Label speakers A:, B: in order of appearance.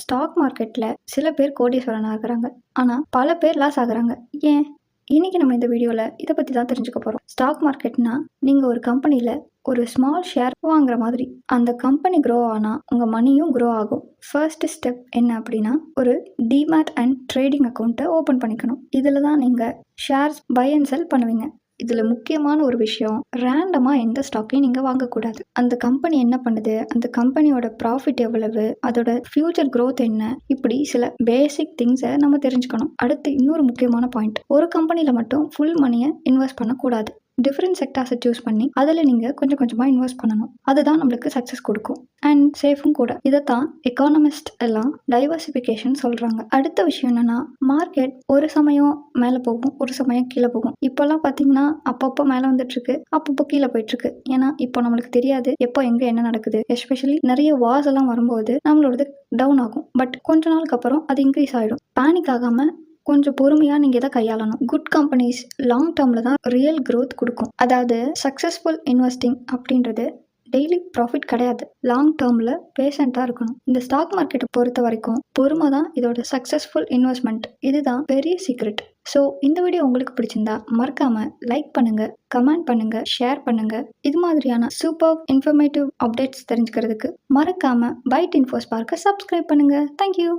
A: Stock மார்க்கெட்ல சில பேர் கோடீஸ்வரனா இருக்கிறாங்க. ஆனா பல பேர் லாஸ் ஆகுறாங்க. ஏன்? இன்னைக்கு நம்ம இந்த வீடியோல இதை பத்தி தான் தெரிஞ்சுக்க போறோம். ஸ்டாக் மார்க்கெட்னா நீங்க ஒரு கம்பெனில ஒரு ஸ்மால் ஷேர் வாங்குற மாதிரி. அந்த கம்பெனி க்ரோ ஆனா உங்க மணியும் க்ரோ ஆகும். ஃபர்ஸ்ட் ஸ்டெப் என்ன அப்படின்னா, ஒரு டிமேட் அண்ட் ட்ரேடிங் அக்கௌண்ட்டை ஓப்பன் பண்ணிக்கணும். இதுல தான் நீங்க ஷேர்ஸ் பை அண்ட் செல் பண்ணுவீங்க. இதுல முக்கியமான ஒரு விஷயம், ரேண்டமா எந்த ஸ்டாக்கையும் நீங்க வாங்கக்கூடாது. அந்த கம்பெனி என்ன பண்ணுது, அந்த கம்பெனியோட ப்ராஃபிட் எவ்வளவு, அதோட ஃபியூச்சர் growth என்ன, இப்படி சில பேசிக் திங்ஸை நம்ம தெரிஞ்சுக்கணும். அடுத்து இன்னொரு முக்கியமான பாயிண்ட், ஒரு கம்பெனில மட்டும் ஃபுல் மணியை இன்வெஸ்ட் பண்ணக்கூடாது. டிஃப்ரெண்ட் செக்டார்ஸை சூஸ் பண்ணி அதில் நீங்கள் கொஞ்சம் கொஞ்சமாக இன்வெஸ்ட் பண்ணணும். அதுதான் நம்மளுக்கு சக்ஸஸ் கொடுக்கும் அண்ட் சேஃபும் கூட. இதைத்தான் எக்கானமிஸ்ட் எல்லாம் டைவர்சிஃபிகேஷன் சொல்கிறாங்க. அடுத்த விஷயம் என்னன்னா, மார்க்கெட் ஒரு சமயம் மேலே போகும், ஒரு சமயம் கீழே போகும். இப்போல்லாம் பார்த்தீங்கன்னா அப்பப்போ மேலே வந்துட்டு இருக்கு, அப்பப்போ கீழே போயிட்டு இருக்கு. ஏன்னா இப்போ நம்மளுக்கு தெரியாது எப்போ எங்கே என்ன நடக்குது. எஸ்பெஷலி நிறைய வார்ஸ் எல்லாம் வரும்போது நம்மளோடது டவுன் ஆகும். பட் கொஞ்ச நாளுக்கு அப்புறம் அது இன்க்ரீஸ் ஆகிடும். பேனிக் ஆகாமல் கொஞ்சம் பொறுமையாக நீங்கள் இதை கையாளணும். குட் கம்பெனிஸ் லாங் டேர்மில் தான் ரியல் growth கொடுக்கும். அதாவது சக்ஸஸ்ஃபுல் இன்வெஸ்டிங் அப்படின்றது டெய்லி ப்ராஃபிட் கிடையாது. லாங் டேர்மில் பேஷண்ட்டாக இருக்கணும். இந்த ஸ்டாக் மார்க்கெட்டை பொறுத்த வரைக்கும் பொறுமை தான் இதோட சக்ஸஸ்ஃபுல் இன்வெஸ்ட்மெண்ட். இதுதான் பெரிய சீக்ரெட். ஸோ இந்த வீடியோ உங்களுக்கு பிடிச்சிருந்தா மறக்காமல் லைக் பண்ணுங்கள், கமெண்ட் பண்ணுங்கள், ஷேர் பண்ணுங்கள். இது மாதிரியான சூப்பர் இன்ஃபர்மேட்டிவ் அப்டேட்ஸ் தெரிஞ்சுக்கிறதுக்கு மறக்காமல் பைட் இன்ஃபோ ஸ்பார்க்கை சப்ஸ்கிரைப் பண்ணுங்கள். தேங்க்யூ.